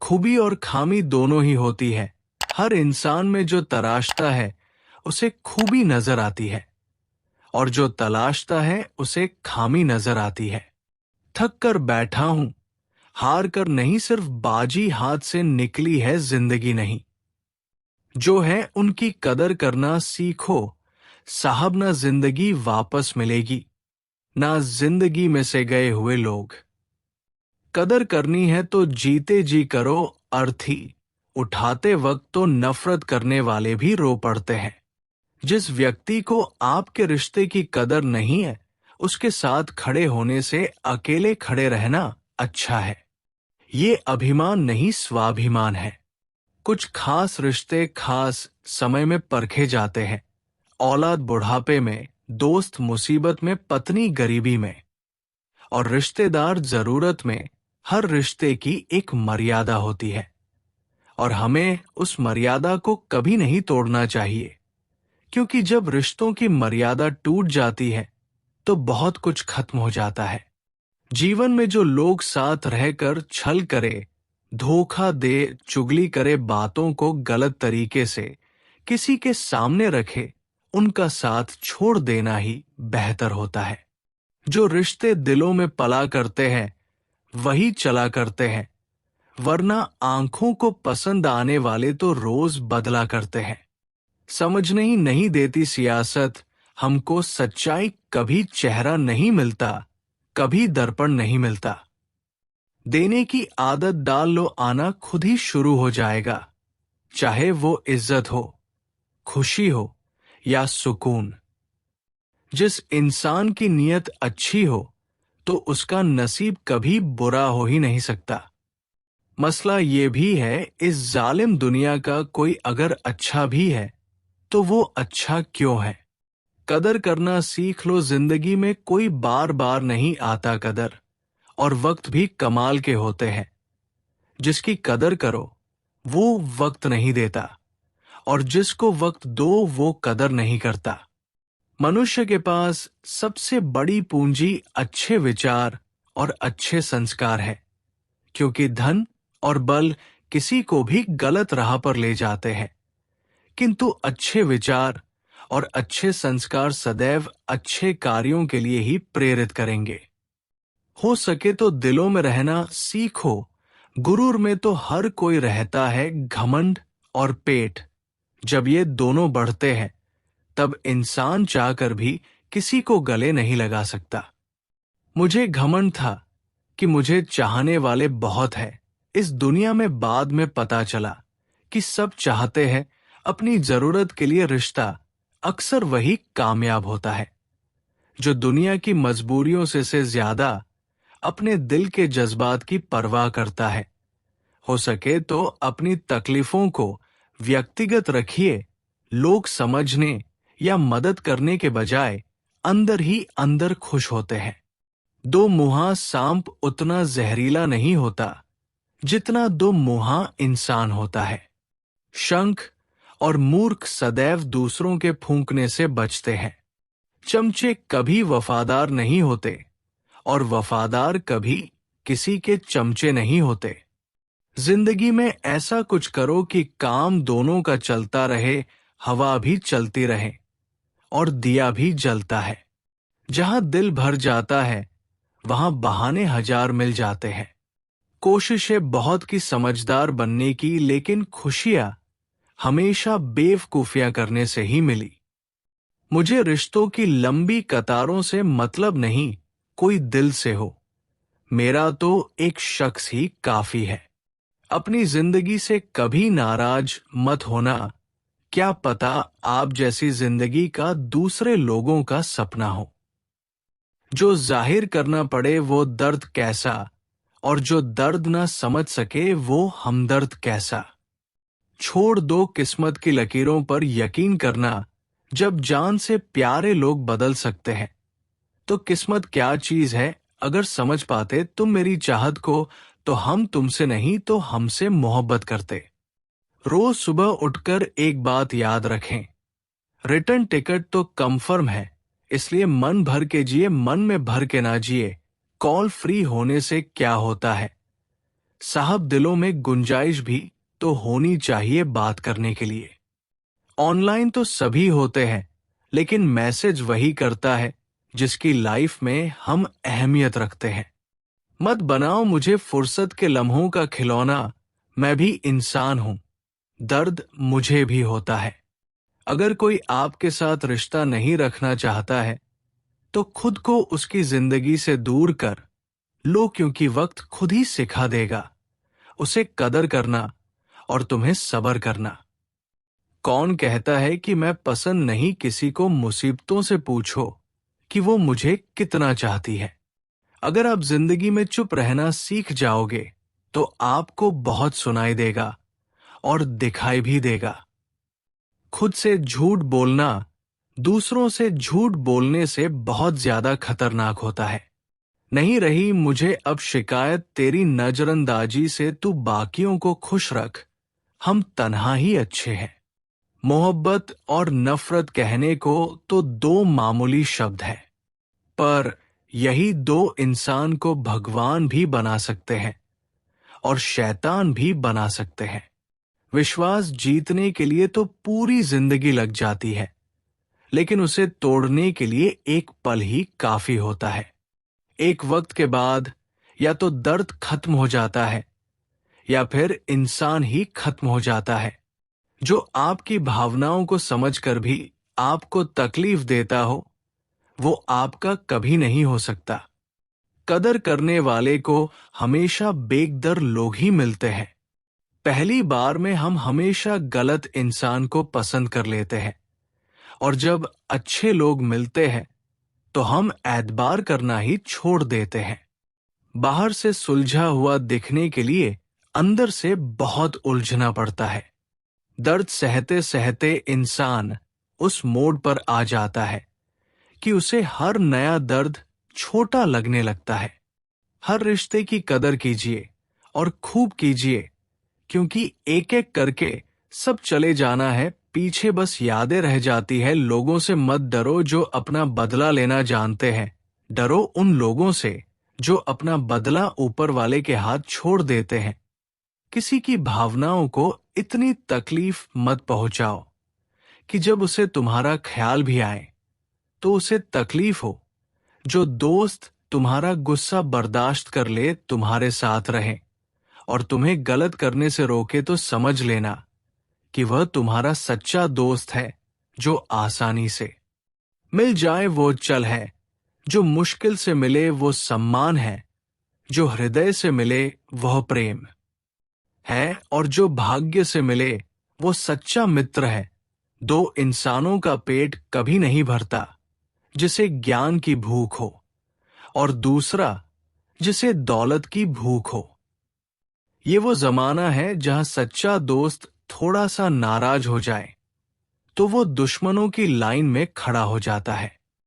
खूबी और खामी दोनों ही होती है। हर इंसान में जो तराशता है उसे खूबी नजर आती है, और जो तलाशता है उसे खामी नजर आती है। थक कर बैठा हूं, हार कर नहीं, सिर्फ बाजी हाथ से निकली है जिंदगी नहीं। जो है उनकी कदर करना सीखो साहब, ना जिंदगी वापस मिलेगी, ना जिंदगी में से गए हुए लोग। कदर करनी है तो जीते जी करो अर्थी, उठाते वक्त तो नफरत करने वाले भी रो पड़ते हैं। जिस व्यक्ति को आपके रिश्ते की कदर नहीं है, उसके साथ खड़े होने से अकेले खड़े रहना अच्छा है। ये अभिमान नहीं, स्वाभिमान है। कुछ खास रिश्ते खास समय में परखे जाते हैं। औलाद बुढ़ापे में, दोस्त मुसीबत में, पत्नी गरीबी में, और रिश्तेदार जरूरत में। हर रिश्ते की एक मर्यादा होती है, और हमें उस मर्यादा को कभी नहीं तोड़ना चाहिए, क्योंकि जब रिश्तों की मर्यादा टूट जाती है तो बहुत कुछ खत्म हो जाता है। जीवन में जो लोग साथ रहकर छल करे, धोखा दे, चुगली करे, बातों को गलत तरीके से किसी के सामने रखे, उनका साथ छोड़ देना ही बेहतर होता है। जो रिश्ते दिलों में पला करते हैं वही चला करते हैं, वरना आंखों को पसंद आने वाले तो रोज बदला करते हैं। समझने ही नहीं देती सियासत हमको, सच्चाई कभी चेहरा नहीं मिलता, कभी दर्पण नहीं मिलता। देने की आदत डाल लो, आना खुद ही शुरू हो जाएगा, चाहे वो इज्जत हो, खुशी हो या सुकून। जिस इंसान की नीयत अच्छी हो तो उसका नसीब कभी बुरा हो ही नहीं सकता। मसला ये भी है, इस जालिम दुनिया का कोई अगर अच्छा भी है तो वो अच्छा क्यों है। कदर करना सीख लो, जिंदगी में कोई बार बार नहीं आता कदर, और वक्त भी कमाल के होते हैं। जिसकी कदर करो वो वक्त नहीं देता, और जिसको वक्त दो वो कदर नहीं करता। मनुष्य के पास सबसे बड़ी पूंजी अच्छे विचार और अच्छे संस्कार है, क्योंकि धन और बल किसी को भी गलत राह पर ले जाते हैं, किंतु अच्छे विचार और अच्छे संस्कार सदैव अच्छे कार्यों के लिए ही प्रेरित करेंगे। हो सके तो दिलों में रहना सीखो। गुरूर में तो हर कोई रहता है, घमंड और पेट जब ये दोनों बढ़ते हैं तब इंसान चाहकर भी किसी को गले नहीं लगा सकता। मुझे घमंड था कि मुझे चाहने वाले बहुत हैं। इस दुनिया में बाद में पता चला कि सब चाहते हैं, अपनी जरूरत के लिए रिश्ता अक्सर वही कामयाब होता है जो दुनिया की मजबूरियों से ज्यादा अपने दिल के जज्बात की परवाह करता है। हो सके तो अपनी तकलीफों को व्यक्तिगत रखिए। लोग समझने या मदद करने के बजाय अंदर ही अंदर खुश होते हैं। दो मुहा सांप उतना जहरीला नहीं होता जितना दो मुहा इंसान होता है। शंख और मूर्ख सदैव दूसरों के फूंकने से बचते हैं। चमचे कभी वफादार नहीं होते, और वफादार कभी किसी के चमचे नहीं होते। जिंदगी में ऐसा कुछ करो कि काम दोनों का चलता रहे, हवा भी चलती रहे और दिया भी जलता है। जहां दिल भर जाता है वहां बहाने हजार मिल जाते हैं। कोशिशें बहुत की समझदार बनने की, लेकिन खुशियां हमेशा बेवकूफियां करने से ही मिली। मुझे रिश्तों की लंबी कतारों से मतलब नहीं, कोई दिल से हो। मेरा तो एक शख्स ही काफी है। अपनी जिंदगी से कभी नाराज मत होना, क्या पता आप जैसी जिंदगी का दूसरे लोगों का सपना हो। जो जाहिर करना पड़े वो दर्द कैसा, और जो दर्द ना समझ सके वो हमदर्द कैसा। छोड़ दो किस्मत की लकीरों पर यकीन करना। जब जान से प्यारे लोग बदल सकते हैं तो किस्मत क्या चीज है। अगर समझ पाते तुम मेरी चाहत को तो हम तुमसे नहीं तो हमसे मोहब्बत करते। रोज सुबह उठकर एक बात याद रखें, रिटर्न टिकट तो कंफर्म है, इसलिए मन भर के जिए, मन में भर के ना जिए। कॉल फ्री होने से क्या होता है, साहब दिलों में गुंजाइश भी तो होनी चाहिए बात करने के लिए। ऑनलाइन तो सभी होते हैं, लेकिन मैसेज वही करता है जिसकी लाइफ में हम अहमियत रखते हैं। मत बनाओ मुझे फुर्सत के लम्हों का खिलौना, मैं भी इंसान हूं, दर्द मुझे भी होता है। अगर कोई आपके साथ रिश्ता नहीं रखना चाहता है तो खुद को उसकी जिंदगी से दूर कर लो, क्योंकि वक्त खुद ही सिखा देगा उसे कदर करना और तुम्हें सब्र करना। कौन कहता है कि मैं पसंद नहीं किसी को, मुसीबतों से पूछो कि वो मुझे कितना चाहती है। अगर आप जिंदगी में चुप रहना सीख जाओगे तो आपको बहुत सुनाई देगा और दिखाई भी देगा। खुद से झूठ बोलना दूसरों से झूठ बोलने से बहुत ज्यादा खतरनाक होता है। नहीं रही मुझे अब शिकायत तेरी नजरअंदाजी से, तू बाकियों को खुश रख, हम तन्हा ही अच्छे हैं। मोहब्बत और नफरत कहने को तो दो मामूली शब्द हैं, पर यही दो इंसान को भगवान भी बना सकते हैं और शैतान भी बना सकते हैं। विश्वास जीतने के लिए तो पूरी जिंदगी लग जाती है, लेकिन उसे तोड़ने के लिए एक पल ही काफी होता है। एक वक्त के बाद या तो दर्द खत्म हो जाता है या फिर इंसान ही खत्म हो जाता है। जो आपकी भावनाओं को समझकर भी आपको तकलीफ देता हो, वो आपका कभी नहीं हो सकता। कदर करने वाले को हमेशा बेकदर लोग ही मिलते हैं। पहली बार में हम हमेशा गलत इंसान को पसंद कर लेते हैं, और जब अच्छे लोग मिलते हैं तो हम एतबार करना ही छोड़ देते हैं। बाहर से सुलझा हुआ दिखने के लिए अंदर से बहुत उलझना पड़ता है। दर्द सहते सहते इंसान उस मोड़ पर आ जाता है कि उसे हर नया दर्द छोटा लगने लगता है। हर रिश्ते की कदर कीजिए और खूब कीजिए, क्योंकि एक एक करके सब चले जाना है, पीछे बस यादें रह जाती है। लोगों से मत डरो जो अपना बदला लेना जानते हैं, डरो उन लोगों से जो अपना बदला ऊपर वाले के हाथ छोड़ देते हैं। किसी की भावनाओं को इतनी तकलीफ मत पहुंचाओ कि जब उसे तुम्हारा ख्याल भी आए तो उसे तकलीफ हो। जो दोस्त तुम्हारा गुस्सा बर्दाश्त कर ले, तुम्हारे साथ रहे और तुम्हें गलत करने से रोके, तो समझ लेना कि वह तुम्हारा सच्चा दोस्त है। जो आसानी से मिल जाए वो चल है, जो मुश्किल से मिले वो सम्मान है, जो हृदय से मिले वह प्रेम है, और जो भाग्य से मिले वो सच्चा मित्र है। दो इंसानों का पेट कभी नहीं भरता, जिसे ज्ञान की भूख हो और दूसरा जिसे दौलत की भूख हो। ये वो जमाना है जहां सच्चा दोस्त थोड़ा सा नाराज हो जाए तो वो दुश्मनों की लाइन में खड़ा हो जाता है।